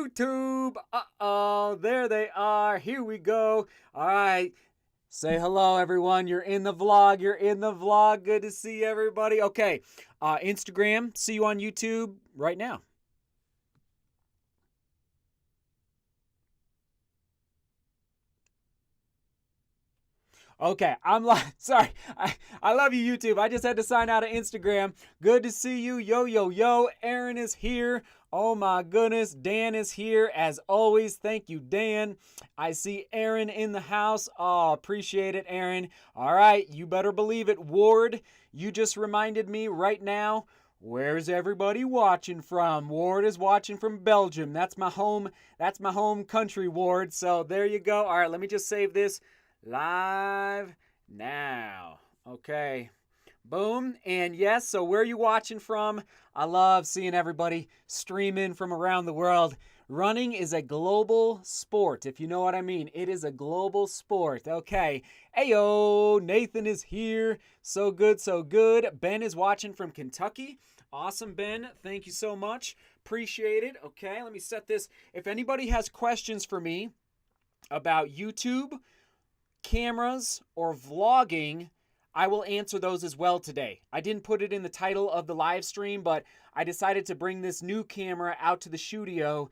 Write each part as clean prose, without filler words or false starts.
YouTube. Uh-oh, there they are. Here we go. All right. Say hello, everyone. You're in the vlog. You're in the vlog. Good to see everybody. Okay. Instagram. See you on YouTube right now. Okay, I'm like, sorry. I love you, YouTube. I just had to sign out of Instagram. Good to see you. Yo, yo, yo. Aaron is here. Oh my goodness. Dan is here as always. Thank you, Dan. I see Aaron in the house. Oh, appreciate it, Aaron. All right, you better believe it. Ward, you just reminded me right now. Where's everybody watching from? Ward is watching from Belgium. That's my home country, Ward. So there you go. All right, let me just save this. Live now. Okay. Boom. And yes, so where are you watching from? I love seeing everybody streaming from around the world. Running is a global sport, if you know what I mean. It is a global sport. Okay. Ayo, Nathan is here. So good, so good. Ben is watching from Kentucky. Awesome, Ben. Thank you so much. Appreciate it. Okay, let me set this. If anybody has questions for me about YouTube, cameras, or vlogging, I will answer those as well today. I didn't put it in the title of the live stream, but I decided to bring this new camera out to the studio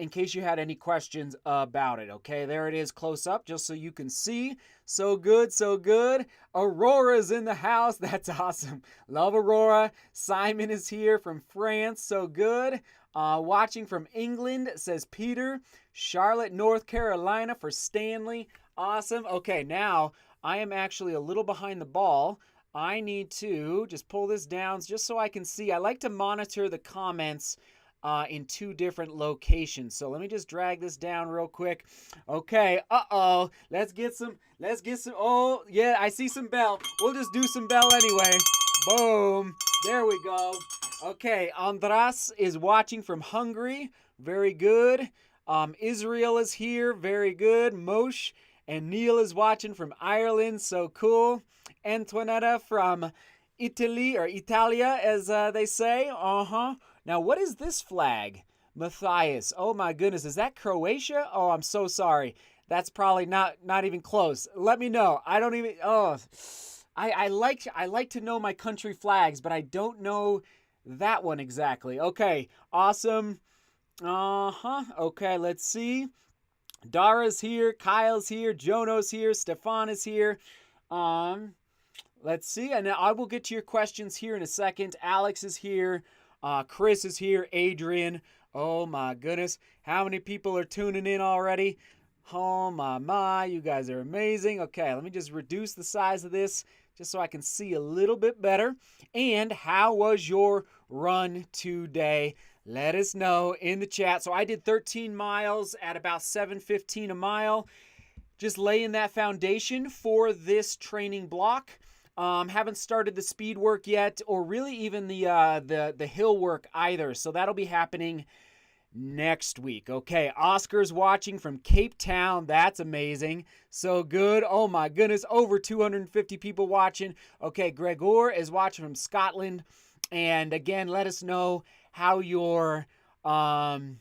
in case you had any questions about it. Okay, there it is close up just so you can see. So good, so good. Aurora's in the house. That's awesome. Love Aurora. Simon is here from France. So good. Watching from England, says Peter. Charlotte, North Carolina for Stanley. Awesome. Okay, now I am actually a little behind the ball. I need to just pull this down just so I can see. I like to monitor the comments in two different locations. So let me just drag this down real quick. Okay, uh-oh. Let's get some, oh, yeah, I see some bell. We'll just do some bell anyway. Boom. There we go. Okay, Andras is watching from Hungary. Very good. Israel is here. Very good. Moshe and Neil is watching from Ireland. So cool. Antoinetta from Italy, or Italia, as they say. Now, what is this flag? Matthias. Oh, my goodness. Is that Croatia? Oh, I'm so sorry. That's probably not even close. Let me know. I don't even... Oh, I like to know my country flags, but I don't know that one exactly. Okay. Awesome. Okay, let's see. Dara's here, Kyle's here, Jono's here, Stefan is here. Let's see, and I will get to your questions here in a second. Alex is here, Chris is here, Adrian. Oh my goodness, how many people are tuning in already? Oh my, you guys are amazing. Okay, let me just reduce the size of this just so I can see a little bit better. And how was your run today? Let us know in the chat. So I did 13 miles at about 7:15 a mile. Just laying that foundation for this training block. Haven't started the speed work yet, or really even the hill work either. So that'll be happening next week. Okay, Oscar's watching from Cape Town. That's amazing. So good. Oh my goodness, over 250 people watching. Okay, Gregor is watching from Scotland. And again, let us know how your run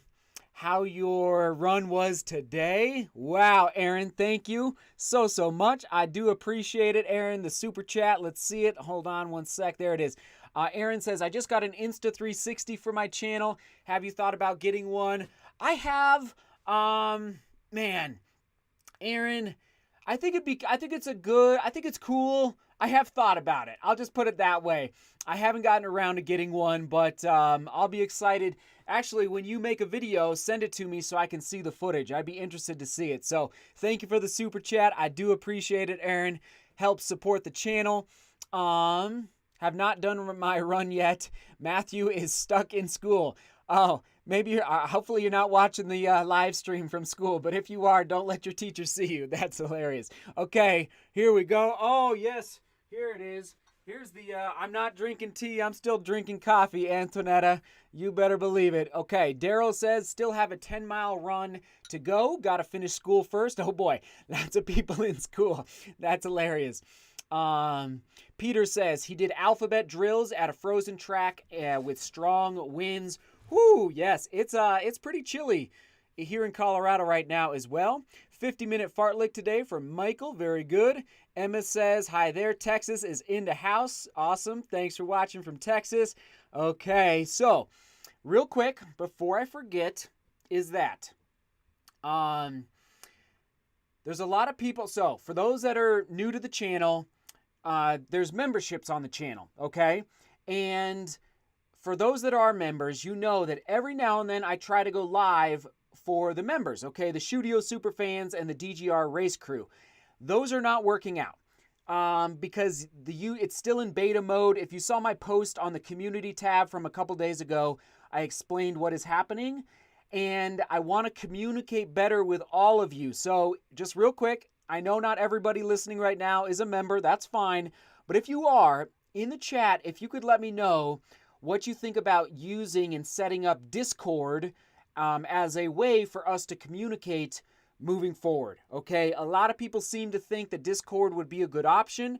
was today. Wow, Aaron, thank you so much. I do appreciate it, Aaron. The super chat, let's see it. Hold on one sec. There it is. Aaron says, I just got an Insta360 for my channel. Have you thought about getting one? I have. Man, Aaron, I think it's cool. I have thought about it. I'll just put it that way. I haven't gotten around to getting one, but I'll be excited. Actually, when you make a video, send it to me so I can see the footage. I'd be interested to see it. So thank you for the super chat. I do appreciate it, Aaron. Help support the channel. Have not done my run yet. Matthew is stuck in school. Oh, maybe hopefully you're not watching the live stream from school, but if you are, don't let your teacher see you. That's hilarious. Okay, here we go. Oh, yes, here it is. Here's the, I'm not drinking tea, I'm still drinking coffee, Antonetta. You better believe it. Okay, Daryl says, still have a 10-mile run to go. Got to finish school first. Oh boy, lots of people in school. That's hilarious. Peter says he did alphabet drills at a frozen track with strong winds. Whoo, yes, it's pretty chilly here in Colorado right now as well. 50-minute fartlek today from Michael. Very good. Emma says, hi there. Texas is in the house. Awesome. Thanks for watching from Texas. Okay, so real quick, before I forget, is that there's a lot of people. So for those that are new to the channel, there's memberships on the channel, okay? And for those that are members, you know that every now and then I try to go live for the members, okay? The Shudio Superfans and the DGR Race Crew. Those are not working out because it's still in beta mode. If you saw my post on the community tab from a couple days ago, I explained what is happening, and I want to communicate better with all of you. So just real quick, I know not everybody listening right now is a member. That's fine. But if you are, in the chat, if you could let me know what you think about using and setting up Discord as a way for us to communicate moving forward, okay? A lot of people seem to think that Discord would be a good option.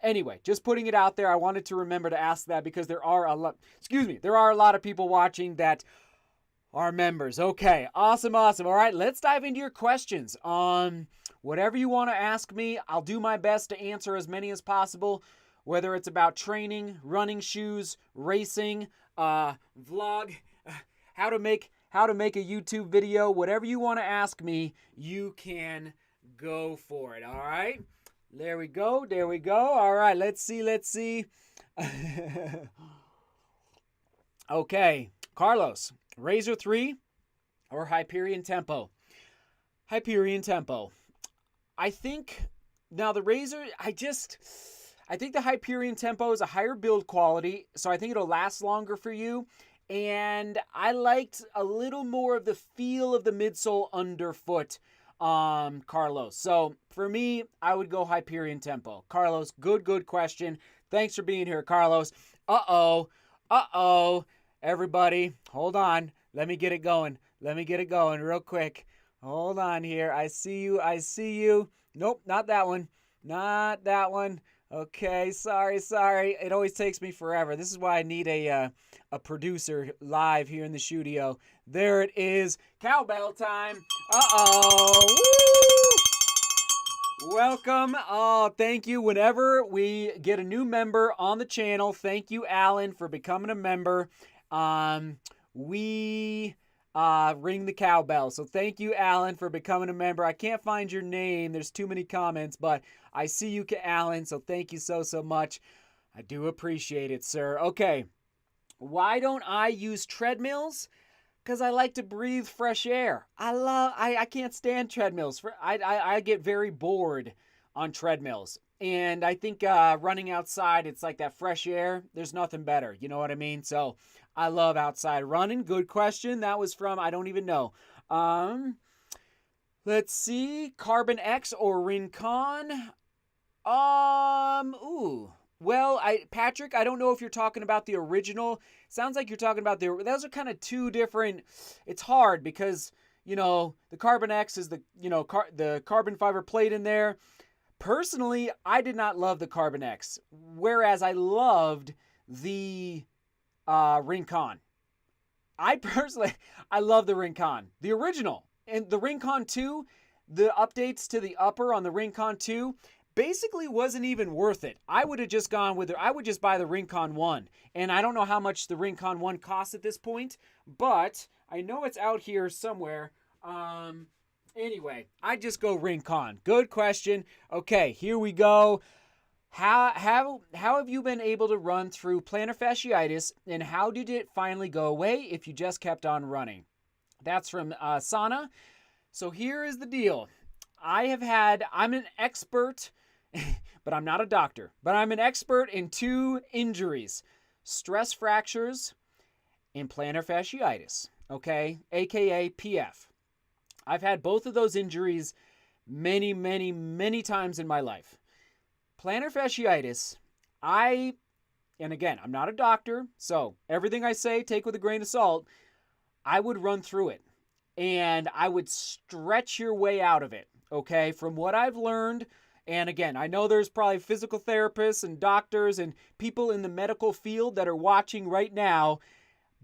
Anyway, just putting it out there. I wanted to remember to ask that because there are a lot of people watching that are members. Okay, awesome. All right, let's dive into your questions. Whatever you want to ask me, I'll do my best to answer as many as possible, whether it's about training, running shoes, racing, vlog, how to make a YouTube video, whatever you want to ask me, you can go for it. All right, there we go. All right, let's see. Okay, Carlos, Razor 3 or Hyperion Tempo? Hyperion Tempo. I think now the Razor, I think the Hyperion Tempo is a higher build quality, so I think it'll last longer for you. And I liked a little more of the feel of the midsole underfoot, Carlos. So for me, I would go Hyperion Tempo. Carlos, good question. Thanks for being here, Carlos. Everybody, hold on. Let me get it going real quick. Hold on here. I see you. Nope, not that one. Okay, sorry. It always takes me forever. This is why I need a producer live here in the studio. There it is. Cowbell time. Woo! Welcome. Oh, thank you. Whenever we get a new member on the channel, thank you, Alan, for becoming a member. We ring the cowbell. So thank you, Alan, for becoming a member. I can't find your name. There's too many comments, but I see you, Alan. So thank you so much. I do appreciate it, sir. Okay. Why don't I use treadmills? Because I like to breathe fresh air. I can't stand treadmills. I get very bored on treadmills. And I think running outside, it's like that fresh air. There's nothing better. You know what I mean? So I love outside running. Good question. That was from, I don't even know. Let's see. Carbon X or Rincon? Well, Patrick, I don't know if you're talking about the original. Sounds like you're talking about those are kind of two different. It's hard because, the Carbon X is the carbon fiber plate in there. Personally, I did not love the Carbon X, whereas I loved the Rincon. I love the Rincon, the original. And the Rincon 2, the updates to the upper on the Rincon 2 basically wasn't even worth it. I would have just gone with I would just buy the Rincon 1. And I don't know how much the Rincon 1 costs at this point, but I know it's out here somewhere. Anyway, I just go Rincon. Good question. Okay, here we go. How have you been able to run through plantar fasciitis, and how did it finally go away if you just kept on running? That's from Sana. So here is the deal. I'm an expert, but I'm not a doctor, but I'm an expert in two injuries: stress fractures and plantar fasciitis, okay, aka PF. I've had both of those injuries many times in my life. Plantar fasciitis, and again, I'm not a doctor, so everything I say, take with a grain of salt. I would run through it, and I would stretch your way out of it, okay? From what I've learned, and again, I know there's probably physical therapists and doctors and people in the medical field that are watching right now,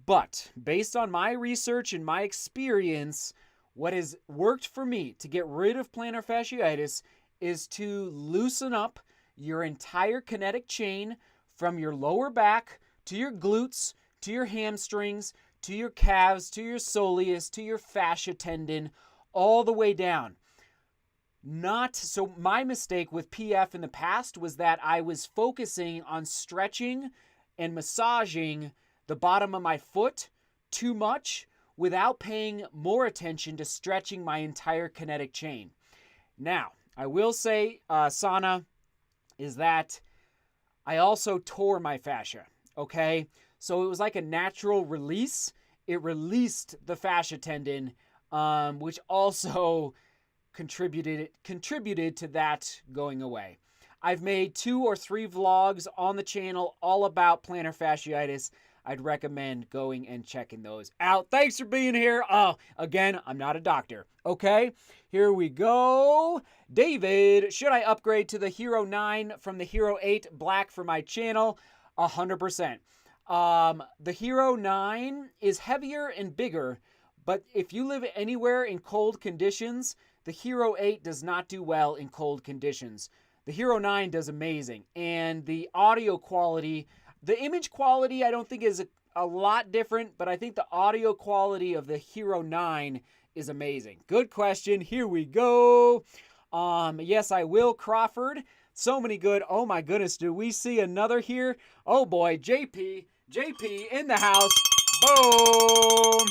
But based on my research and my experience, what has worked for me to get rid of plantar fasciitis is to loosen up your entire kinetic chain from your lower back to your glutes, to your hamstrings, to your calves, to your soleus, to your fascia tendon, all the way down. So my mistake with PF in the past was that I was focusing on stretching and massaging the bottom of my foot too much without paying more attention to stretching my entire kinetic chain. Now, I will say, Sana, is that I also tore my fascia, okay? So it was like a natural release. It released the fascia tendon, which also contributed to that going away. I've made 2 or 3 vlogs on the channel all about plantar fasciitis. I'd recommend going and checking those out. Thanks for being here. Again, I'm not a doctor. Okay, here we go. David, should I upgrade to the Hero 9 from the Hero 8 Black for my channel? 100%. The Hero 9 is heavier and bigger, but if you live anywhere in cold conditions, the Hero 8 does not do well in cold conditions. The Hero 9 does amazing, and the audio quality, the image quality I don't think is a lot different, but I think the audio quality of the Hero 9 is amazing. Good question. Here we go. Yes, I will, Crawford. So many good. Oh my goodness, do we see another here? Oh boy, JP in the house. Boom.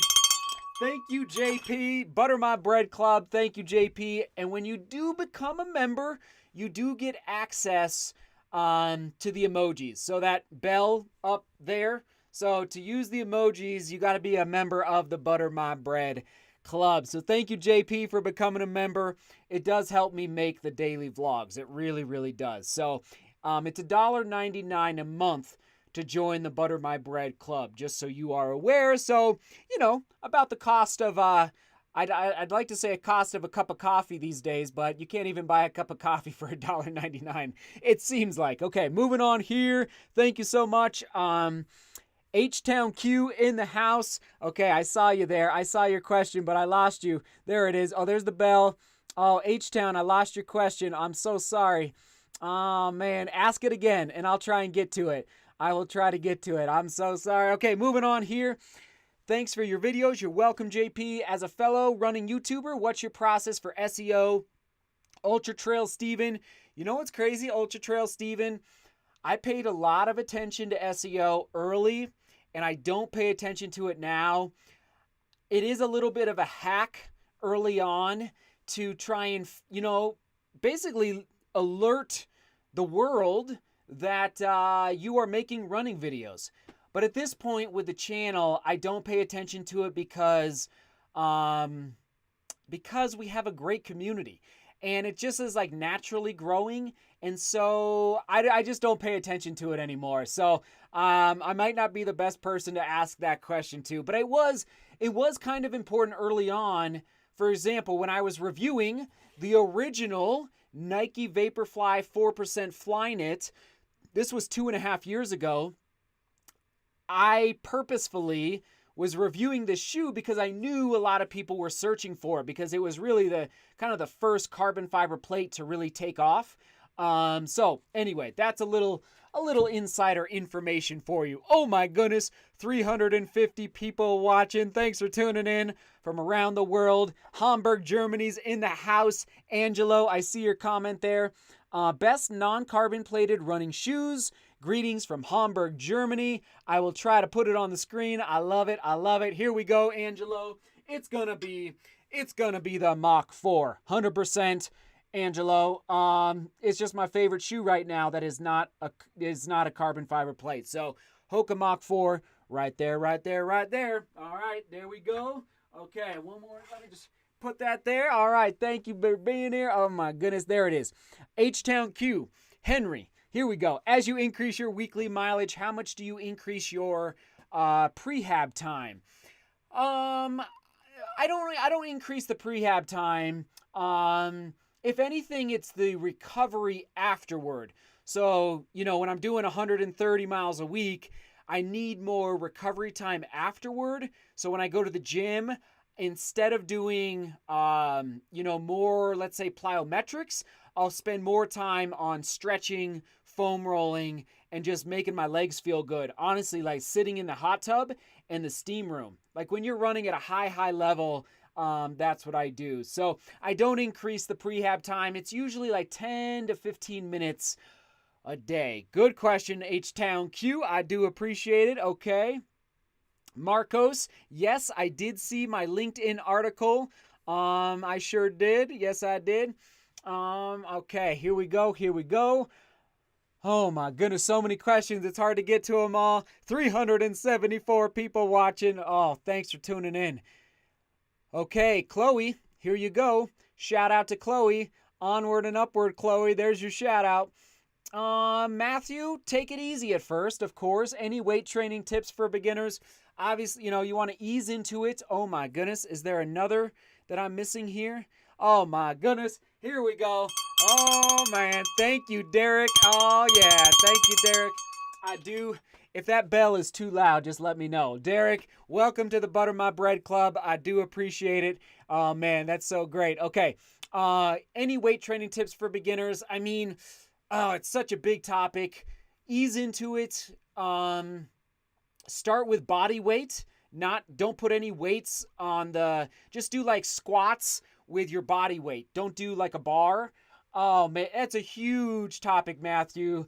Thank you, JP. Butter My Bread Club. Thank you, JP. And when you do become a member, you do get access to the emojis. So that bell up there. So to use the emojis, you got to be a member of the Butter My Bread Club. So thank you, JP, for becoming a member. It does help me make the daily vlogs. It really, really does. So it's $1.99 a month to join the Butter My Bread Club, just so you are aware. So, you know, about the cost of, I'd like to say a cost of a cup of coffee these days, but you can't even buy a cup of coffee for $1.99. It seems like. Okay, moving on here. Thank you so much. H-Town Q in the house. Okay, I saw you there. I saw your question, but I lost you. There it is. Oh, there's the bell. Oh, H-Town, I lost your question. I'm so sorry. Oh, man. Ask it again, and I'll try and get to it. I will try to get to it. I'm so sorry. Okay, moving on here. Thanks for your videos. You're welcome, JP. As a fellow running YouTuber, what's your process for SEO? Ultra Trail Steven. You know what's crazy, Ultra Trail Steven? I paid a lot of attention to SEO early, and I don't pay attention to it now. It is a little bit of a hack early on to try and, you know, basically alert the world that you are making running videos. But at this point with the channel, I don't pay attention to it because we have a great community. And it just is like naturally growing. And so I just don't pay attention to it anymore. So I might not be the best person to ask that question to. But it was kind of important early on. For example, when I was reviewing the original Nike Vaporfly 4% Flyknit, this was 2.5 years ago. I purposefully was reviewing this shoe because I knew a lot of people were searching for it because it was really the kind of the first carbon fiber plate to really take off. So anyway, that's a little insider information for you. Oh my goodness, 350 people watching. Thanks for tuning in from around the world. Hamburg, Germany's in the house. Angelo, I see your comment there. Best non-carbon plated running shoes. Greetings from Hamburg, Germany. I will try to put it on the screen. I love it. I love it. Here we go, Angelo. It's gonna be the Mach 4, 100%. Angelo, it's just my favorite shoe right now that is not a carbon fiber plate. So Hoka Mach 4, right there, right there, right there. All right, there we go. Okay, one more. Let me just put that there. All right, thank you for being here. Oh my goodness, there it is. H-Town Q, Henry. Here we go. As you increase your weekly mileage, how much do you increase your prehab time? I don't increase the prehab time. If anything, it's the recovery afterward. So, you know, when I'm doing 130 miles a week, I need more recovery time afterward. So when I go to the gym, instead of doing, more, let's say, plyometrics, I'll spend more time on stretching, foam rolling, and just making my legs feel good. Honestly, like sitting in the hot tub and the steam room. Like when you're running at a high level, that's what I do. So I don't increase the prehab time. It's usually like 10 to 15 minutes a day. Good question, H-Town Q. I do appreciate it. Okay. Marcos, yes, I did see my LinkedIn article. I sure did. Yes, I did. Okay, here we go. Oh my goodness, so many questions. It's hard to get to them all. 374 people watching. Oh, thanks for tuning in. Okay, Chloe, here you go. Shout out to Chloe. Onward and upward, Chloe. There's your shout out. Matthew, take it easy at first, of course. Any weight training tips for beginners? Obviously, you want to ease into it. Oh my goodness, is there another that I'm missing here? Oh my goodness, here we go. Oh man, thank you, Derek. Oh yeah, thank you, Derek. I do. If that bell is too loud, just let me know. Derek, welcome to the Butter My Bread Club. I do appreciate it. Oh man, that's so great. Okay, any weight training tips for beginners? I mean, it's such a big topic. Ease into it. Start with body weight. Don't put any weights on just do like squats with your body weight. Don't do like a bar. Oh man, that's a huge topic, Matthew.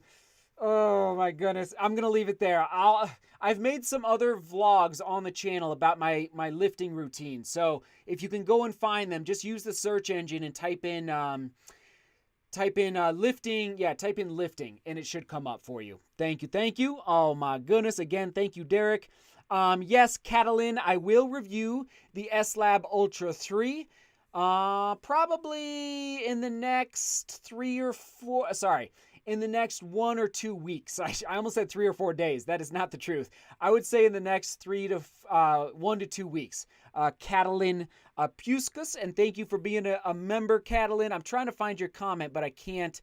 Oh my goodness. I'm going to leave it there. I've made some other vlogs on the channel about my lifting routine. So if you can go and find them, just use the search engine and type in lifting. Yeah, type in lifting and it should come up for you. Thank you. Oh my goodness. Again, thank you, Derek. Yes, Catalin, I will review the S-Lab Ultra 3. Probably in the next in the next 1 or 2 weeks. I almost said 3 or 4 days. That is not the truth. I would say in the next 1 to 2 weeks. Catalin Puskas, and thank you for being a member, Catalin. I'm trying to find your comment, but I can't.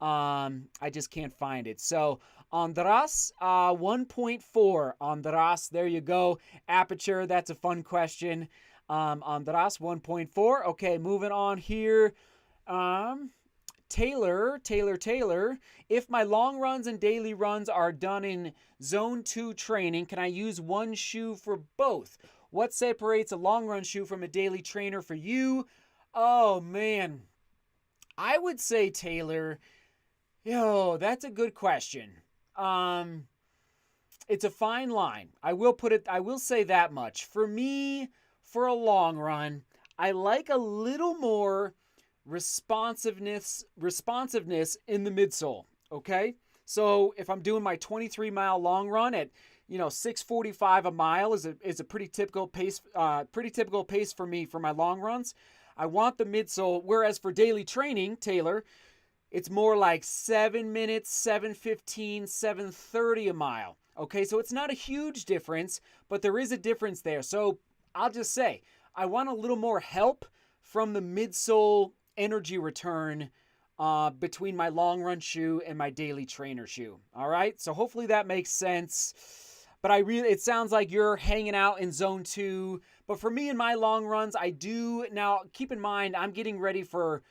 I just can't find it. So Andras 1.4. Andras, there you go. Aperture, that's a fun question. Andras 1.4. Okay, moving on here. Taylor, if my long runs and daily runs are done in zone 2 training, can I use one shoe for both? What separates a long run shoe from a daily trainer for you? Oh man, I would say, Taylor, that's a good question. It's a fine line. I will say that much. For me, for a long run, I like a little more responsiveness in the midsole. Okay, so if I'm doing my 23-mile long run at 6:45 a mile is a pretty typical pace for me for my long runs. I want the midsole. Whereas for daily training, Taylor, it's more like 7 minutes, 7:15, 7:30 a mile. Okay, so it's not a huge difference, but there is a difference there. So I'll just say I want a little more help from the midsole energy return between my long run shoe and my daily trainer shoe. All right, so hopefully that makes sense. But it sounds like you're hanging out in zone 2. But for me in my long runs, I do now keep in mind I'm getting ready for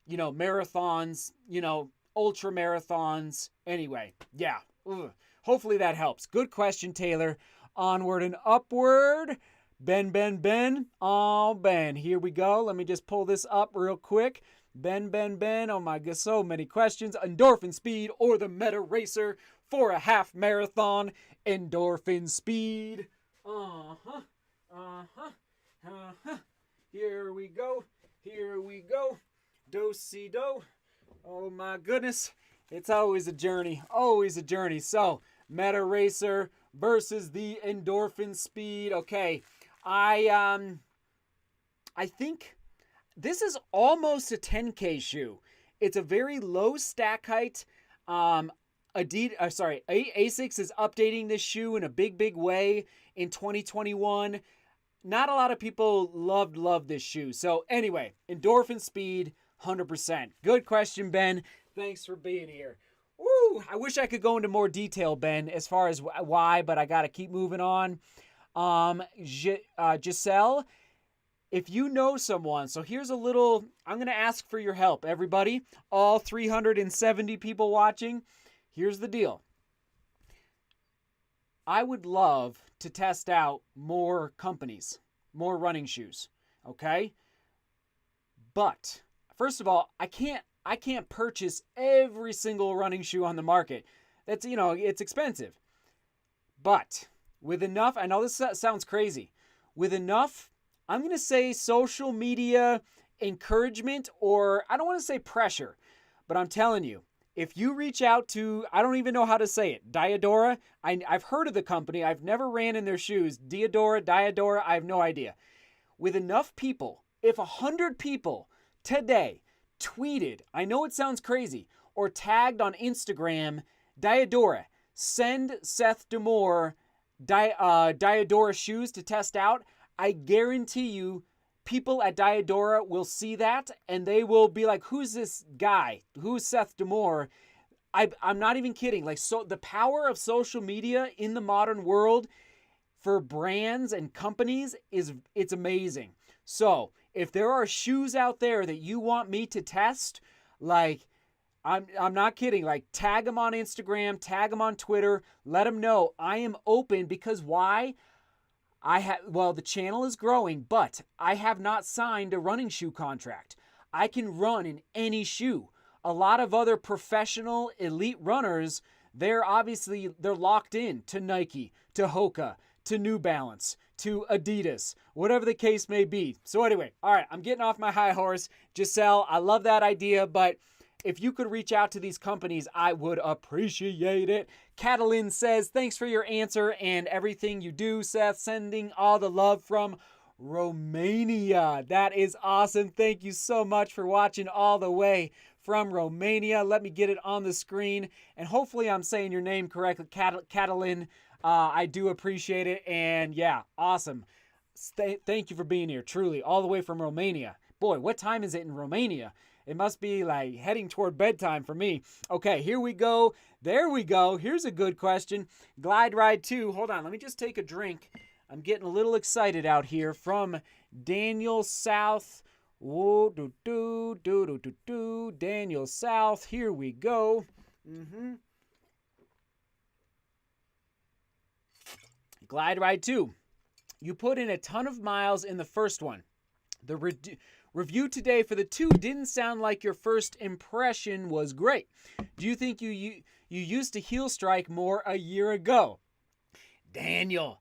marathons, ultra marathons. Anyway, yeah. Ugh. Hopefully that helps. Good question, Taylor. Onward and upward. Ben. Oh, Ben. Here we go. Let me just pull this up real quick. Ben. Oh my God, so many questions. Endorphin speed or the Meta Racer for a half marathon. Endorphin speed. Here we go. Do-si-do. Oh my goodness. It's always a journey. So, Meta Racer versus the Endorphin speed. Okay. I think this is almost a 10K shoe. It's a very low stack height. Asics is updating this shoe in a big way in 2021. Not a lot of people love this shoe. So anyway, Endorphin speed, 100%. Good question, Ben. Thanks for being here. Woo! I wish I could go into more detail, Ben, as far as why, but I got to keep moving on. Giselle, if you know someone, so here's a little, I'm going to ask for your help, everybody, all 370 people watching. Here's the deal. I would love to test out more companies, more running shoes, okay? But first of all, I can't purchase every single running shoe on the market. That's, it's expensive. But with enough, I know this sounds crazy, with enough, I'm going to say social media encouragement, or I don't want to say pressure, but I'm telling you, if you reach out to, I don't even know how to say it, Diadora, I've heard of the company, I've never ran in their shoes, Diadora, I have no idea. With enough people, if 100 people today tweeted, I know it sounds crazy, or tagged on Instagram, Diadora, send Seth DeMoor Diadora shoes to test out, I guarantee you people at Diadora will see that and they will be like, who's this guy? Who's Seth DeMoor? I'm not even kidding. Like, so the power of social media in the modern world for brands and companies it's amazing. So if there are shoes out there that you want me to test, like, I'm not kidding. Like, tag them on Instagram, tag them on Twitter, let them know I am open, because why? The channel is growing, but I have not signed a running shoe contract. I can run in any shoe. A lot of other professional elite runners, they're locked in to Nike, to Hoka, to New Balance, to Adidas, whatever the case may be. So anyway, all right, I'm getting off my high horse. Giselle, I love that idea, but if you could reach out to these companies, I would appreciate it. Catalin says, thanks for your answer and everything you do, Seth. Sending all the love from Romania. That is awesome. Thank you so much for watching all the way from Romania. Let me get it on the screen. And hopefully I'm saying your name correctly, Catalin. I do appreciate it. And yeah, awesome. Thank you for being here, truly, all the way from Romania. Boy, what time is it in Romania? It must be like heading toward bedtime for me. Okay, here we go. There we go. Here's a good question. GLIDERIDE 2. Hold on, let me just take a drink. I'm getting a little excited out here from Daniel South. Whoa, Daniel South. Here we go. GLIDERIDE 2. You put in a ton of miles in the first one. The review today for the 2 didn't sound like your first impression was great. Do you think you used to heel strike more a year ago? Daniel,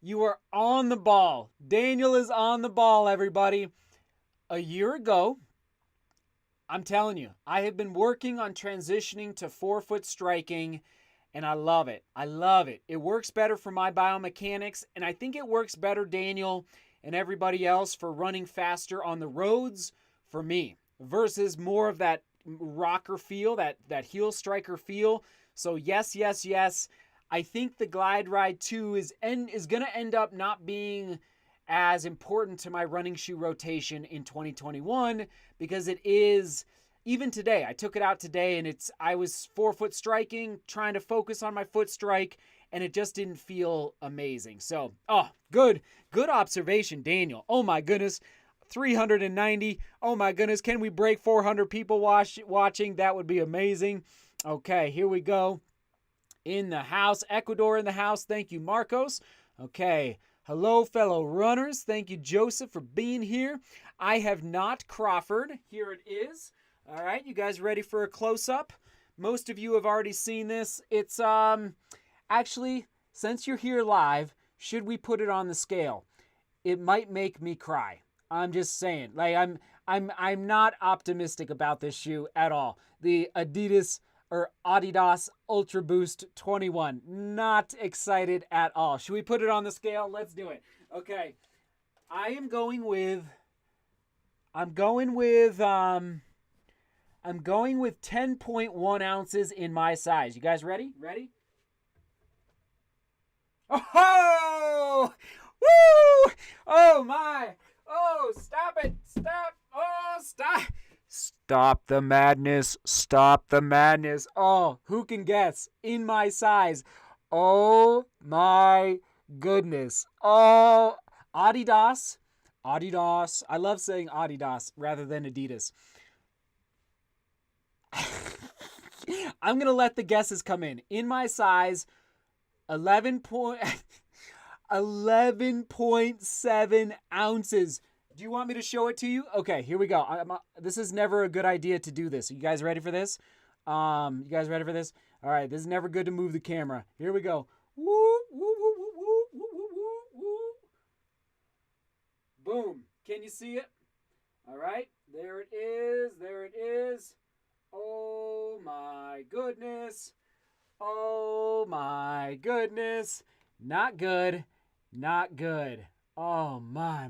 you are on the ball. Daniel is on the ball, everybody. A year ago, I'm telling you, I have been working on transitioning to forefoot striking, and I love it. I love it. It works better for my biomechanics, and I think it works better, Daniel, and everybody else, for running faster on the roads for me, versus more of that rocker feel, that heel striker feel. So yes. I think the GLIDERIDE 2 is going to end up not being as important to my running shoe rotation in 2021, because it is, even today, I took it out today and I was forefoot striking, trying to focus on my foot strike, and it just didn't feel amazing. So, good observation, Daniel. Oh my goodness, 390. Oh my goodness, can we break 400 people watching? That would be amazing. Okay, here we go. In the house, Ecuador in the house. Thank you, Marcos. Okay, hello, fellow runners. Thank you, Joseph, for being here. I have not Crawford. Here it is. All right, you guys ready for a close-up? Most of you have already seen this. It's actually, since you're here live, should we put it on the scale? It might make me cry. I'm just saying. Like, I'm not optimistic about this shoe at all. The Adidas Ultra Boost 21. Not excited at all. Should we put it on the scale? Let's do it. Okay. I'm going with 10.1 ounces in my size. You guys ready? Ready? Oh! Woo! Oh my! Oh, stop it! Stop! Oh, stop! Stop the madness. Stop the madness. Oh, who can guess? In my size. Oh my goodness. Oh, Adidas. Adidas. I love saying Adidas rather than Adidas. I'm going to let the guesses come in. In my size, 11.7 ounces. Do you want me to show it to you? Okay, here we go. This is never a good idea to do this. Are you guys ready for this? All right, this is never good to move the camera. Here we go. Woo, woo, woo, woo, woo, woo, woo, woo. Boom. Can you see it? All right, there it is. There it is. Oh my goodness. Oh my goodness. Not good. Not good. Oh my.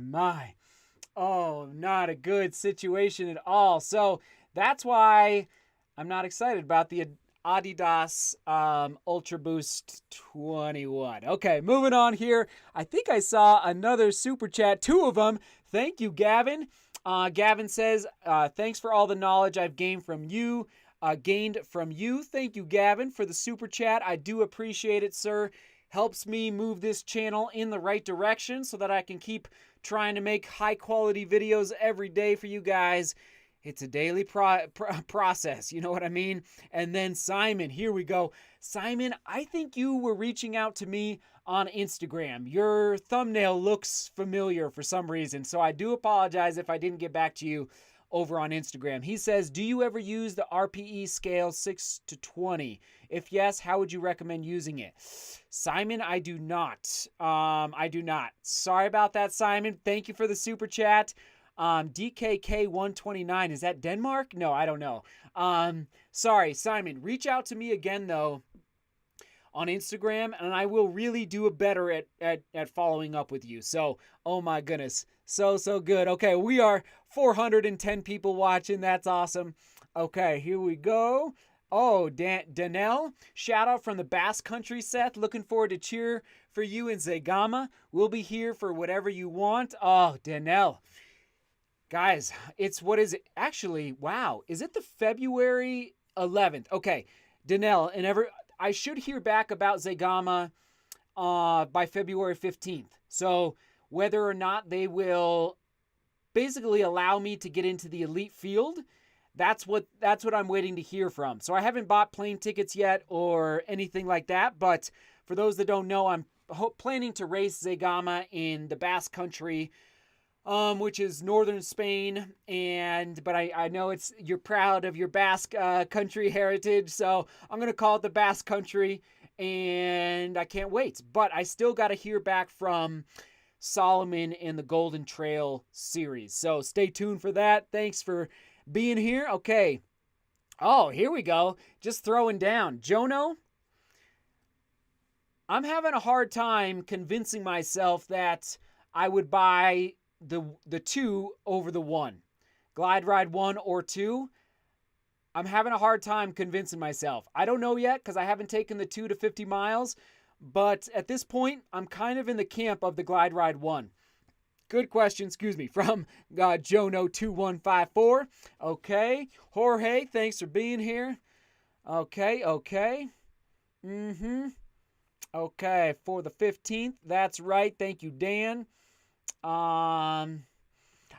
Oh, not a good situation at all. So that's why I'm not excited about the Adidas Ultra Boost 21. Okay, moving on here. I think I saw another super chat, 2 of them. Thank you, Gavin. Gavin says, thanks for all the knowledge I've gained from you. Thank you, Gavin, for the super chat. I do appreciate it, sir. Helps me move this channel in the right direction so that I can keep trying to make high quality videos every day for you guys. It's a daily process, you know what I mean? And then Simon, here we go. Simon, I think you were reaching out to me on Instagram. Your thumbnail looks familiar for some reason, so I do apologize if I didn't get back to you over on Instagram. He says, do you ever use the RPE scale 6 to 20? If yes, how would you recommend using it? Simon, I do not. I do not. Sorry about that, Simon. Thank you for the super chat. DKK 129, is that Denmark? No, I don't know. Sorry, Simon. Reach out to me again, though, on Instagram, and I will really do a better at following up with you. So, oh my goodness. So good. Okay, we are 410 people watching. That's awesome. Okay, here we go. Oh, Danelle, shout out from the Basque Country, Seth. Looking forward to cheer for you in Zegama. We'll be here for whatever you want. Oh, Danelle. Guys, what is it? Actually, wow. Is it the February 11th? Okay, Danelle, I should hear back about Zegama by February 15th. So whether or not they will basically allow me to get into the elite field, that's what I'm waiting to hear from. So I haven't bought plane tickets yet or anything like that, but for those that don't know, I'm planning to race Zegama in the Basque Country, which is northern Spain, but I know you're proud of your Basque country heritage, so I'm gonna call it the Basque Country, and I can't wait. But I still got to hear back from Solomon in the Golden Trail series, so stay tuned for that. Thanks for being here. Okay. Oh, here we go. Just throwing down. Jono, I'm having a hard time convincing myself that I would buy the 2 over the 1. GLIDERIDE 1 or 2. I'm having a hard time convincing myself. I don't know yet because I haven't taken the 2 to 50 miles, but at this point, I'm kind of in the camp of the GLIDERIDE 1. Good question, from Jono2154. Okay. Jorge, thanks for being here. Okay. Okay, for the 15th. That's right. Thank you, Dan. I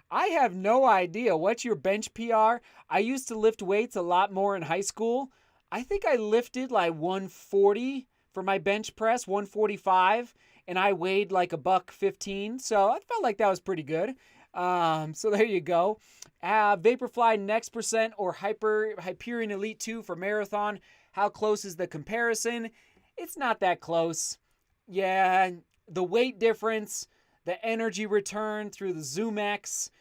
have no idea. What's your bench PR? I used to lift weights a lot more in high school. I think I lifted like 140 for my bench press, 145, and I weighed like $115. So I felt like that was pretty good. So there you go. Vaporfly next percent or Hyperion Elite 2 for marathon. How close is the comparison? It's not that close. Yeah, the weight difference, the energy return through the ZoomX.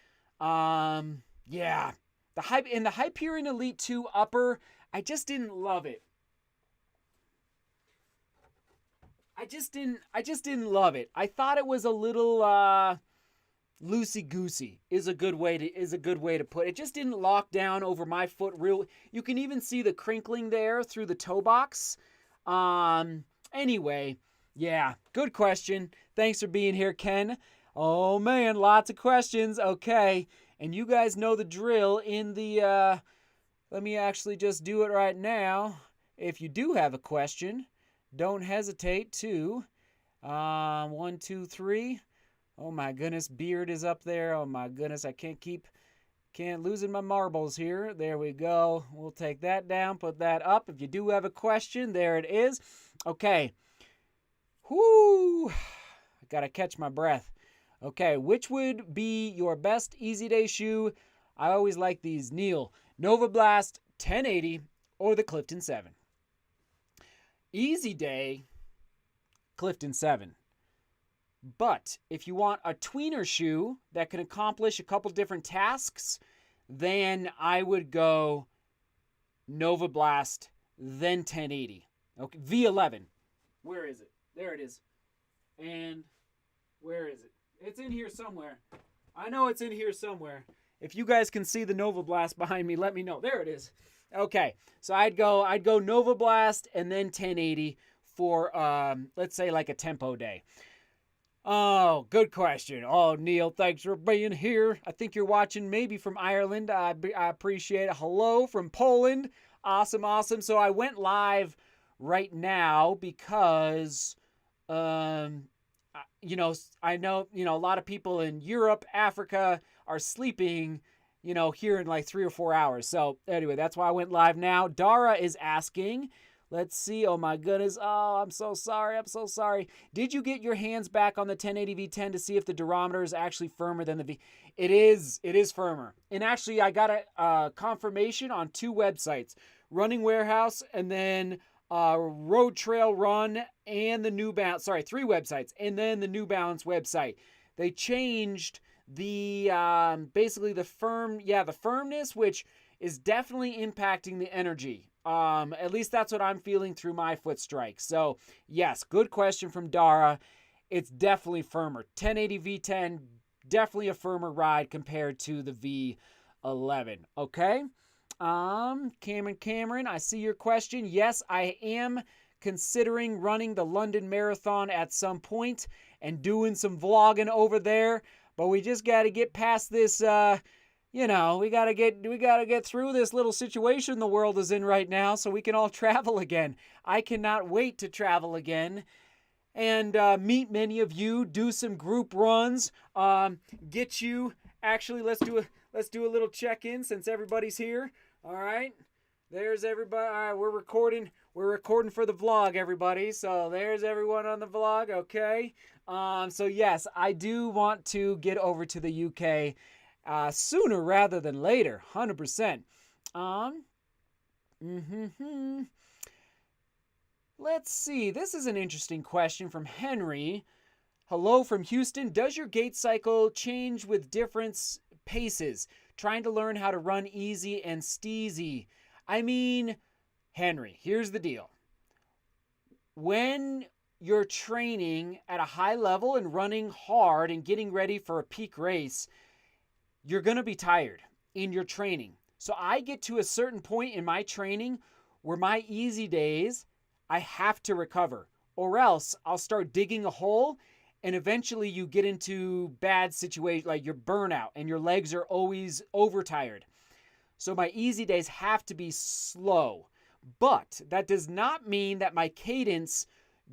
Yeah. The Hyperion Elite 2 upper, I just didn't love it. I just didn't love it. I thought it was a little loosey-goosey is a good way to put it. It just didn't lock down over my foot real. You can even see the crinkling there through the toe box. Anyway, yeah, good question. Thanks for being here, Ken. Oh man, lots of questions. Okay. And you guys know the drill in the, let me actually just do it right now. If you do have a question, don't hesitate to, 1, 2, 3. Oh my goodness, beard is up there. Oh my goodness, I can't losing my marbles here. There we go. We'll take that down, put that up. If you do have a question, there it is. Okay. Whoo! I gotta catch my breath. Okay, which would be your best easy day shoe? I always like these. Neil, Nova Blast 1080 or the Clifton 7? Easy day, Clifton 7. But if you want a tweener shoe that can accomplish a couple different tasks, then I would go Nova Blast, then 1080. Okay, V11. Where is it? There it is. And where is it? It's in here somewhere. I know it's in here somewhere. If you guys can see the Nova Blast behind me, let me know. There it is. Okay, so I'd go Nova Blast and then 1080 for let's say like a tempo day. Oh, good question. Oh, Neil, thanks for being here. I think you're watching maybe from Ireland. I appreciate it. Hello from Poland. Awesome, awesome. So I went live right now because I know, a lot of people in Europe, Africa are sleeping, here in like 3 or 4 hours. So anyway, that's why I went live now. Dara is asking, let's see. Oh my goodness. Oh, I'm so sorry. Did you get your hands back on the 1080 V10 to see if the durometer is actually firmer than the V? It is firmer. And actually I got a confirmation on 2 websites, Running Warehouse and then Road Trail Run and the New Balance, 3 websites, and then the New Balance website. They changed the, basically the firmness, which is definitely impacting the energy. At least that's what I'm feeling through my foot strike. So yes, good question from Dara. It's definitely firmer. 1080 V10, definitely a firmer ride compared to the V11. Okay. Cameron, I see your question. Yes, I am considering running the London Marathon at some point and doing some vlogging over there, but we just got to get past this, we got to get through this little situation the world is in right now so we can all travel again. I cannot wait to travel again and meet many of you, do some group runs, get you, actually, let's do a little check-in since everybody's here. All right, there's everybody. All right, we're recording for the vlog, everybody. So there's everyone on the vlog. Okay. So yes, I do want to get over to the UK sooner rather than later. 100%. Let's see. This is an interesting question from Henry. Hello from Houston. Does your gait cycle change with different paces? Trying to learn how to run easy and steezy. I mean, Henry, here's the deal. When you're training at a high level and running hard and getting ready for a peak race, you're going to be tired in your training. So I get to a certain point in my training where my easy days, I have to recover, or else I'll start digging a hole. And eventually you get into bad situations, like your burnout and your legs are always overtired. So my easy days have to be slow. But that does not mean that my cadence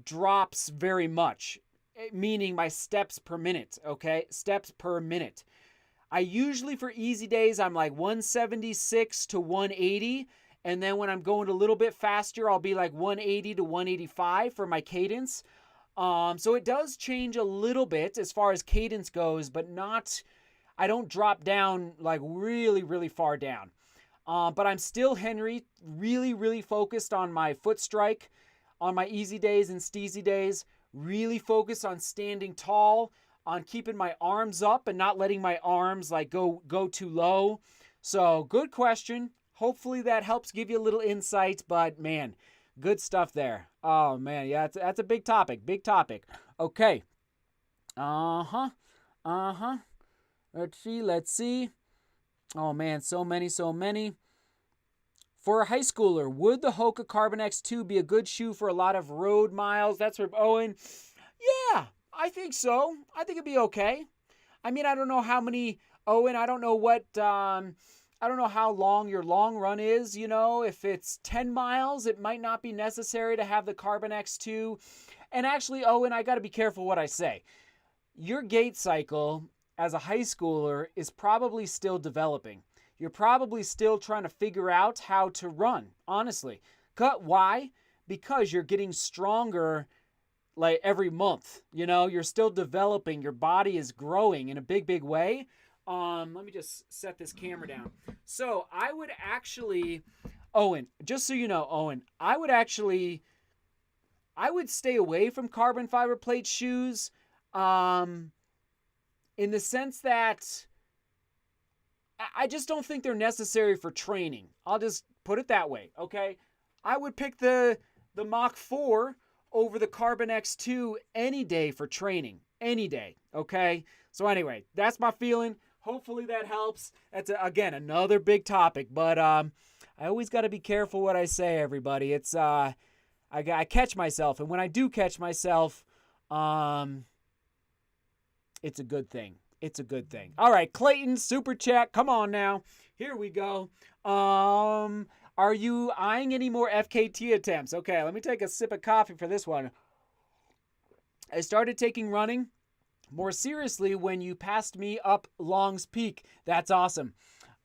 drops very much, meaning my steps per minute, okay? Steps per minute. I usually, for easy days, I'm like 176 to 180. And then when I'm going a little bit faster, I'll be like 180 to 185 for my cadence. So it does change a little bit as far as cadence goes, but I don't drop down like really, really far down. But I'm still, Henry, really, really focused on my foot strike, on my easy days and steezy days, really focused on standing tall, on keeping my arms up and not letting my arms like go too low. So good question. Hopefully that helps give you a little insight, but man, good stuff there. Oh, man. Yeah, that's a big topic. Big topic. Okay. Let's see. Oh, man. So many. For a high schooler, would the Hoka Carbon X2 be a good shoe for a lot of road miles? That's from Owen. Yeah, I think so. I think it'd be okay. I mean, I don't know how many, Owen, I don't know what, I don't know how long your long run is. If it's 10 miles, it might not be necessary to have the Carbon X2. And actually, Owen, I got to be careful what I say. Your gait cycle as a high schooler is probably still developing. You're probably still trying to figure out how to run, honestly. Why? Because you're getting stronger like every month. You're still developing. Your body is growing in a big, big way. Let me just set this camera down. So I would actually, Owen, just so you know, Owen, I would stay away from carbon fiber plate shoes, in the sense that I just don't think they're necessary for training. I'll just put it that way, okay? I would pick the Mach 4 over the Carbon X2 any day for training. Any day, okay? So anyway, that's my feeling. Hopefully that helps. That's, again, another big topic, but I always got to be careful what I say, everybody. It's I catch myself, and when I do catch myself, it's a good thing. It's a good thing. All right, Clayton, super chat. Come on now. Here we go. Are you eyeing any more FKT attempts? Okay, let me take a sip of coffee for this one. I started taking running more seriously when you passed me up Long's Peak. That's awesome.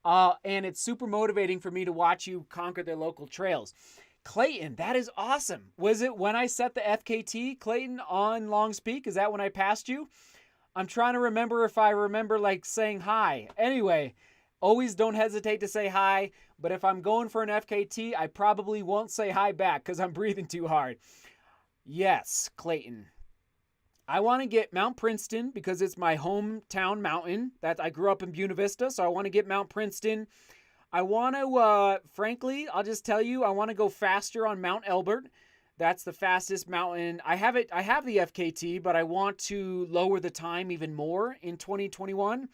And it's super motivating for me to watch you conquer the local trails. Clayton, that is awesome. Was it when I set the FKT, Clayton, on Long's Peak? Is that when I passed you? I'm trying to remember if I remember like saying hi. Anyway, always don't hesitate to say hi. But if I'm going for an FKT, I probably won't say hi back because I'm breathing too hard. Yes, Clayton. I want to get Mount Princeton because it's my hometown mountain. That I grew up in Buena Vista, so I want to get Mount Princeton. I want to, frankly, I'll just tell you, I want to go faster on Mount Elbert. That's the fastest mountain. I have the FKT, but I want to lower the time even more in 2021.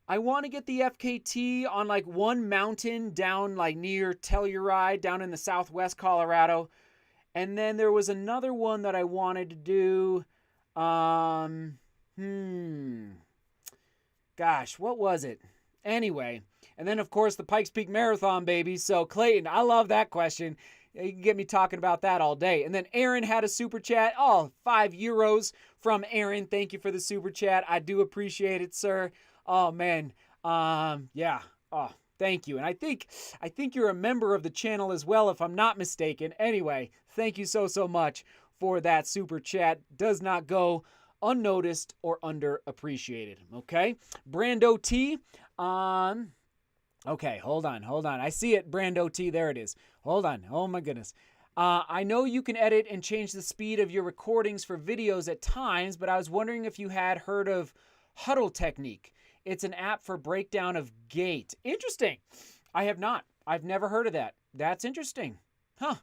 I want to get the FKT on like one mountain down like near Telluride, down in the southwest Colorado. And then there was another one that I wanted to do. Gosh, what was it? Anyway, and then of course the Pikes Peak Marathon, baby. So Clayton, I love that question. You can get me talking about that all day. And then Aaron had a super chat. Oh, €5 from Aaron. Thank you for the super chat. I do appreciate it, sir. Oh man. Yeah. Oh, thank you. And I think you're a member of the channel as well, if I'm not mistaken. Anyway, thank you so much for that super chat. Does not go unnoticed or underappreciated. Okay. Brando T. Okay, hold on. I see it, Brando T. There it is. Hold on. Oh my goodness. I know you can edit and change the speed of your recordings for videos at times, but I was wondering if you had heard of Huddle Technique. It's an app for breakdown of gait. Interesting. I have not. I've never heard of that. That's interesting. Huh.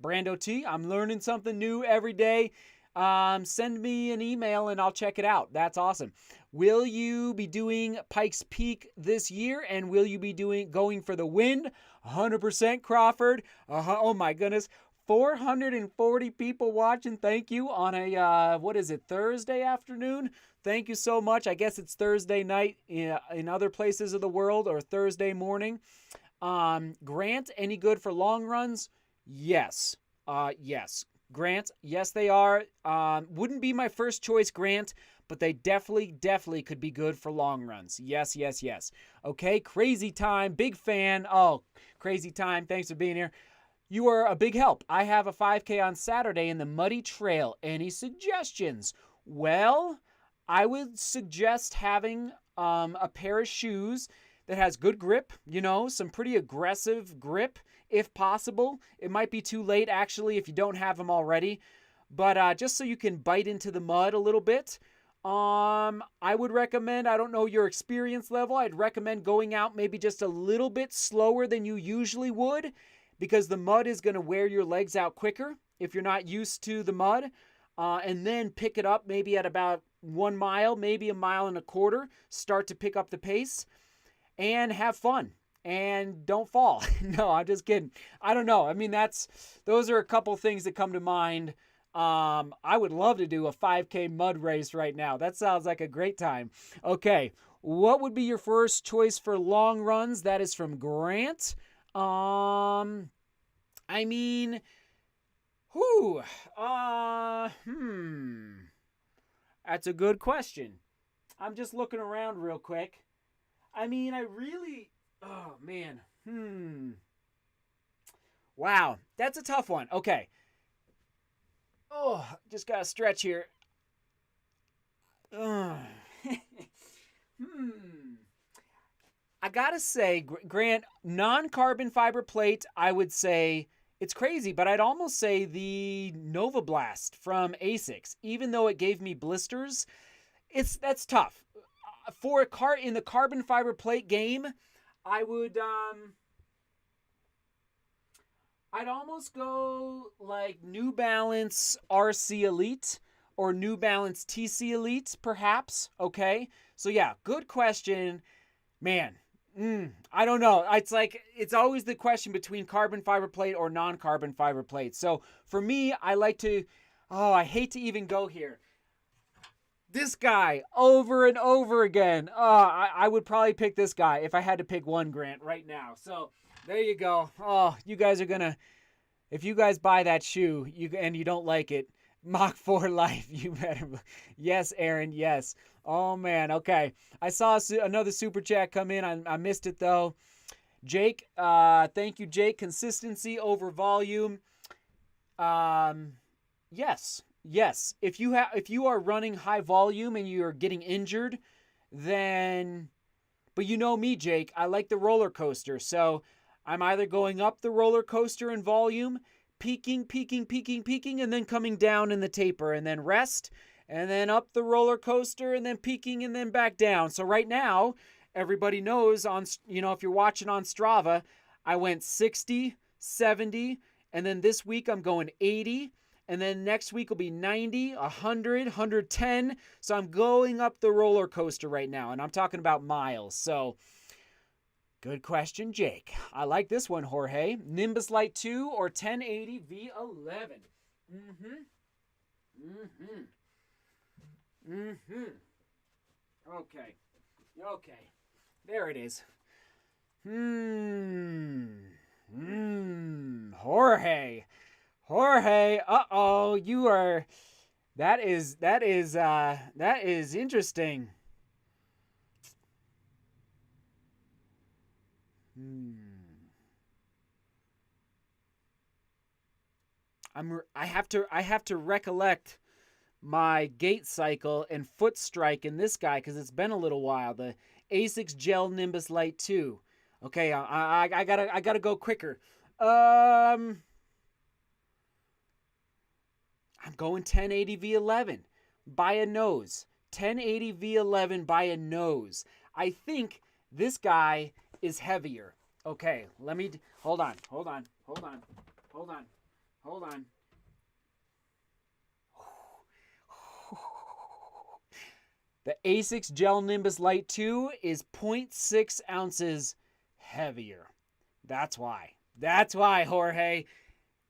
Brando T, I'm learning something new every day. Send me an email and I'll check it out. That's awesome. Will you be doing Pikes Peak this year? And will you be going for the win? 100% Crawford. Oh my goodness. 440 people watching. Thank you on a, Thursday afternoon? Thank you so much. I guess it's Thursday night in other places of the world, or Thursday morning. Grant, any good for long runs? Yes. Yes. Grant, yes they are. Wouldn't be my first choice, Grant, but they definitely could be good for long runs. Yes. Okay, Crazy Time, big fan. Oh, Crazy Time, thanks for being here. You are a big help. I have a 5K on Saturday in the muddy trail. Any suggestions? Well, I would suggest having a pair of shoes that has good grip, some pretty aggressive grip if possible. It might be too late actually if you don't have them already, but just so you can bite into the mud a little bit. I would recommend, I don't know your experience level, I'd recommend going out maybe just a little bit slower than you usually would, because the mud is going to wear your legs out quicker if you're not used to the mud. And then pick it up maybe at about 1 mile, maybe 1.25 miles. Start to pick up the pace and have fun and don't fall. No, I'm just kidding. I don't know. I mean, those are a couple things that come to mind I would love to do a 5K mud race right now. That sounds like a great time. Okay, what would be your first choice for long runs? That is from Grant. I mean, whew, that's a good question. I'm just looking around real quick. I mean, oh man, wow, that's a tough one. Okay. Oh, just gotta stretch here. Ugh. I gotta say, Grant, non-carbon fiber plate, I would say it's crazy, but I'd almost say the Nova Blast from Asics, even though it gave me blisters, that's tough. For a car in the carbon fiber plate game, I'd almost go like New Balance RC Elite or New Balance TC Elite, perhaps. Okay, so yeah, good question, man. I don't know. It's always the question between carbon fiber plate or non-carbon fiber plate. So for me, I hate to even go here. This guy over and over again. I would probably pick this guy if I had to pick one, Grant, right now. So there you go. Oh, you guys are gonna, if you guys buy that shoe and you don't like it, Mach 4 life, you better. Yes, Aaron, yes. Oh, man, okay. I saw another super chat come in. I missed it, though. Jake, thank you, Jake. Consistency over volume. Yes. If you are running high volume and you're getting injured, then... But you know me, Jake. I like the roller coaster. So I'm either going up the roller coaster in volume, peaking, and then coming down in the taper, and then rest, and then up the roller coaster, and then peaking, and then back down. So right now, everybody knows if you're watching on Strava, I went 60, 70, and then this week I'm going 80, and then next week will be 90, 100, 110. So I'm going up the roller coaster right now, and I'm talking about miles. So good question, Jake. I like this one, Jorge. Nimbus Lite 2 or 1080 V11? Okay. There it is. Jorge. Uh-oh, you are... That is interesting. I have to recollect my gait cycle and foot strike in this guy because it's been a little while. The Asics Gel Nimbus Lite 2. Okay, I gotta go quicker. I'm going 1080 V11 by a nose. 1080 V11 by a nose. I think this guy is heavier. Okay, let me hold on. The Asics Gel Nimbus Lite 2 is 0.6 ounces heavier. That's why, Jorge.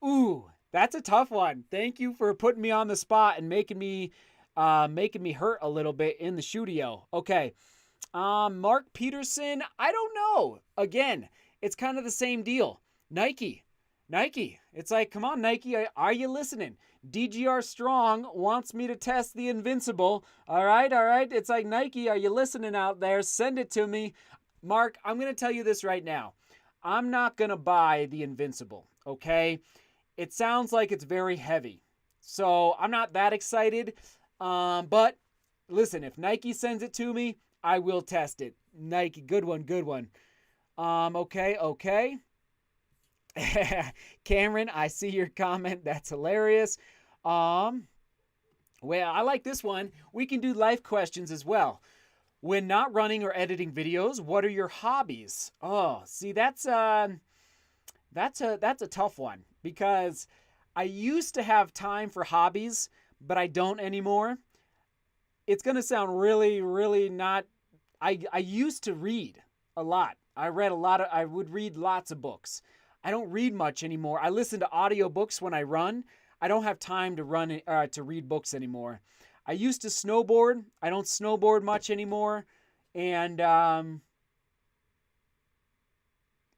Ooh, that's a tough one. Thank you for putting me on the spot and making me hurt a little bit in the studio. Okay. Mark Peterson, I don't know. Again, it's kind of the same deal. Nike. It's like, come on, Nike, are you listening? DGR Strong wants me to test the Invincible. All right. It's like, Nike, are you listening out there? Send it to me. Mark, I'm going to tell you this right now. I'm not going to buy the Invincible, okay? It sounds like it's very heavy. So I'm not that excited. But listen, if Nike sends it to me, I will test it. Nike, good one. Okay. Cameron, I see your comment. That's hilarious. Well, I like this one. We can do life questions as well. When not running or editing videos, what are your hobbies? Oh, see, that's a tough one because I used to have time for hobbies, but I don't anymore. It's going to sound really, really not... I used to read a lot. I would read lots of books. I don't read much anymore. I listen to audiobooks when I run. I don't have time to to read books anymore. I used to snowboard. I don't snowboard much anymore. And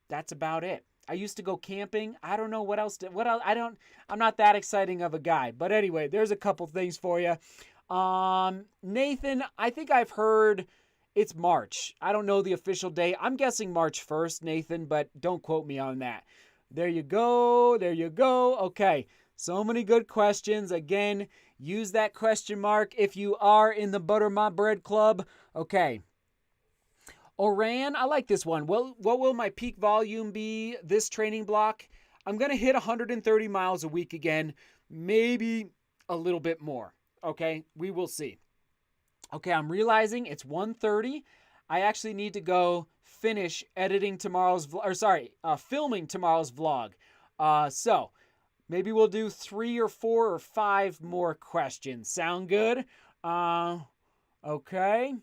that's about it. I used to go camping. I don't know what else. I'm not that exciting of a guy. But anyway, there's a couple things for you. Nathan, I think I've heard it's March. I don't know the official date. I'm guessing March 1st, Nathan, but don't quote me on that. There you go. There you go. Okay. So many good questions. Again, use that question mark if you are in the Butter My Bread Club. Okay. Oran, I like this one. Well, what will my peak volume be this training block? I'm going to hit 130 miles a week again, maybe a little bit more. Okay, we will see. Okay, I'm realizing it's 1:30. I actually need to go finish editing tomorrow's filming tomorrow's vlog. So maybe we'll do 3 or 4 or 5 more questions. Sound good? Okay.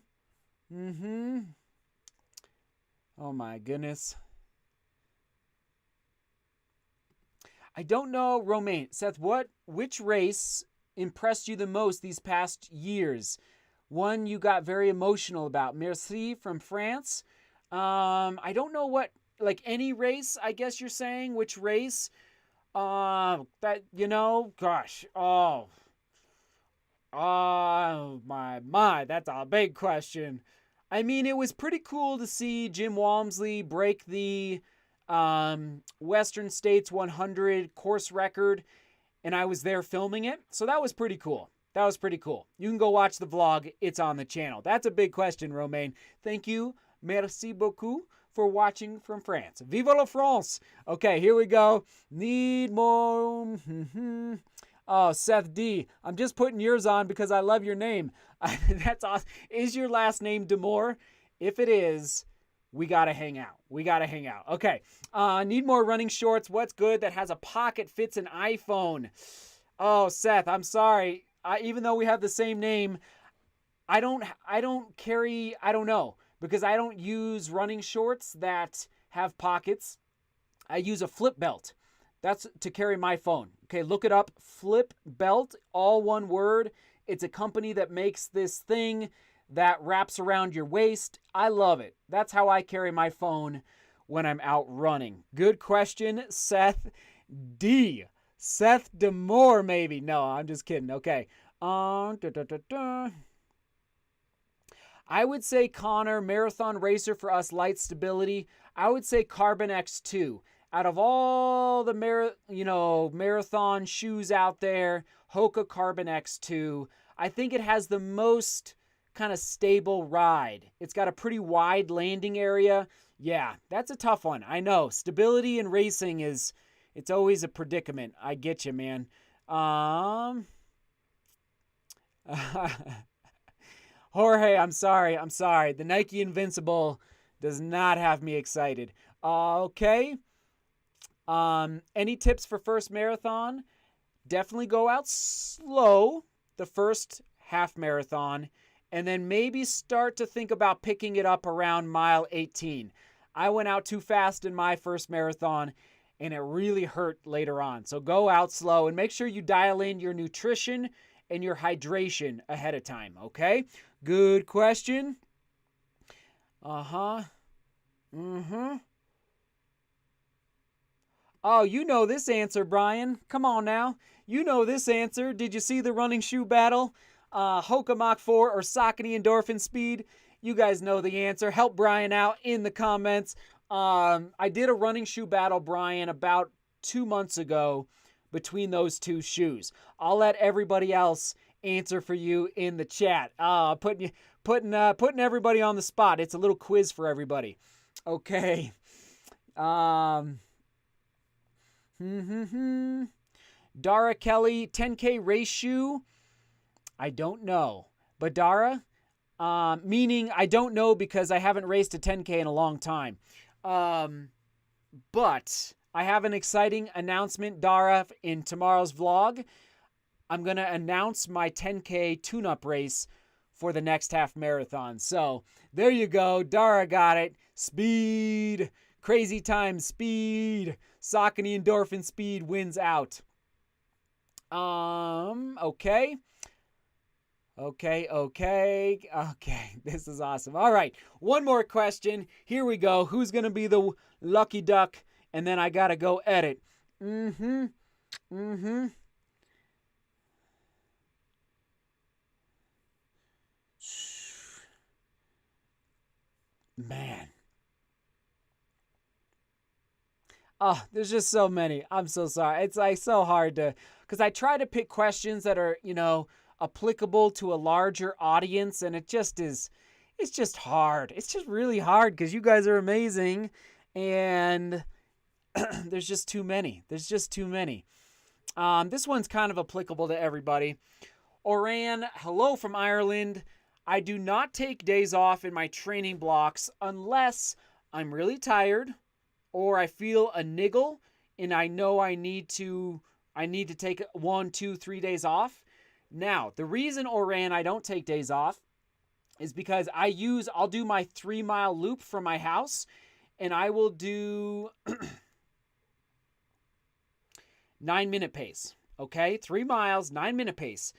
Oh my goodness. I don't know, Romain. Seth, which race impressed you the most these past years? One you got very emotional about. Merci from France. I don't know what, like any race, I guess you're saying. Which race? Gosh. Oh my, that's a big question. I mean, it was pretty cool to see Jim Walmsley break the Western States 100 course record, and I was there filming it, so that was pretty cool. That was pretty cool. You can go watch the vlog. It's on the channel. That's a big question, Romain. Thank you. Merci beaucoup for watching from France. Vive la France! Okay, here we go. Need more... Oh, Seth D. I'm just putting yours on because I love your name. That's awesome. Is your last name DeMoor? If it is, we got to hang out. We got to hang out. Okay. Need more running shorts. What's good that has a pocket, fits an iPhone? Oh, Seth, I'm sorry. Even though we have the same name, I don't know, because I don't use running shorts that have pockets. I use a flip belt. That's to carry my phone. Okay, look it up. Flip belt, all one word. It's a company that makes this thing that wraps around your waist. I love it. That's how I carry my phone when I'm out running. Good question, Seth D. Seth DeMoor, maybe. No, I'm just kidding. Okay. I would say Connor, marathon racer for us, light stability. I would say Carbon X2. Out of all the marathon shoes out there, Hoka Carbon X2, I think it has the most kind of stable ride. It's got a pretty wide landing area. Yeah, that's a tough one. I know. Stability in racing it's always a predicament. I get you, man. Jorge, I'm sorry. The Nike Invincible does not have me excited. Okay. Any tips for first marathon? Definitely go out slow the first half marathon, and then maybe start to think about picking it up around mile 18. I went out too fast in my first marathon, and it really hurt later on. So go out slow and make sure you dial in your nutrition and your hydration ahead of time, okay? Good question. Oh, you know this answer, Brian. Come on now. You know this answer. Did you see the running shoe battle? Hoka Mach 4 or Saucony Endorphin Speed? You guys know the answer. Help Brian out in the comments. I did a running shoe battle, Brian, about 2 months ago between those two shoes. I'll let everybody else answer for you in the chat. Putting everybody on the spot. It's a little quiz for everybody. Okay. Dara Kelly, 10K race shoe. I don't know. But Dara, meaning I don't know because I haven't raced a 10K in a long time. But I have an exciting announcement, Dara, in tomorrow's vlog. I'm going to announce my 10K tune-up race for the next half marathon. So there you go. Dara got it. Speed. Crazy time speed. Saucony Endorphin Speed wins out. Okay. This is awesome. All right. One more question. Here we go. Who's going to be the lucky duck? And then I got to go edit. Man. Oh, there's just so many. I'm so sorry. It's like so hard to, because I try to pick questions that are, applicable to a larger audience, and it's just hard. It's just really hard because you guys are amazing, and there's just too many. This one's kind of applicable to everybody. Oran, hello from Ireland. I do not take days off in my training blocks unless I'm really tired or I feel a niggle and I know I need to take 1, 2, 3 days off. Now, the reason, Oran, I don't take days off is because I'll do my 3-mile loop from my house, and I will do 9-minute pace. Okay? 3 miles, 9-minute pace.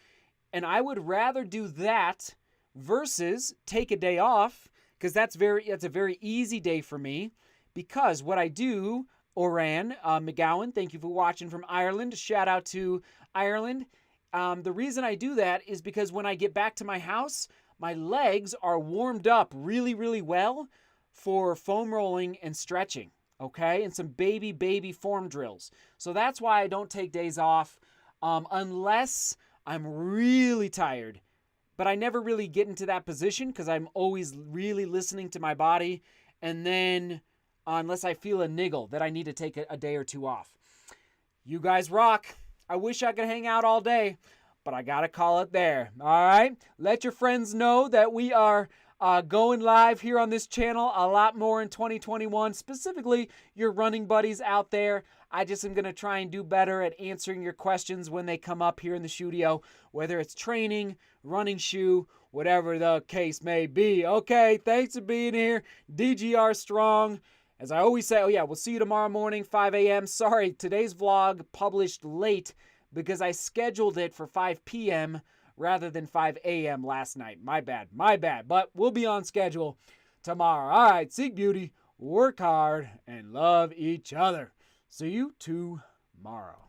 And I would rather do that versus take a day off, because that's a very easy day for me. Because what I do, Oran McGowan, thank you for watching from Ireland. Shout out to Ireland. The reason I do that is because when I get back to my house, my legs are warmed up really, really well for foam rolling and stretching, okay? And some baby form drills. So that's why I don't take days off unless I'm really tired. But I never really get into that position because I'm always really listening to my body. And then unless I feel a niggle that I need to take a day or two off. You guys rock. I wish I could hang out all day, but I got to call it there. All right? Let your friends know that we are going live here on this channel a lot more in 2021, specifically your running buddies out there. I just am going to try and do better at answering your questions when they come up here in the studio, whether it's training, running shoe, whatever the case may be. Okay, thanks for being here. DGR strong. As I always say, we'll see you tomorrow morning, 5 a.m. Sorry, today's vlog published late because I scheduled it for 5 p.m. rather than 5 a.m. last night. My bad. But we'll be on schedule tomorrow. All right, seek beauty, work hard, and love each other. See you tomorrow.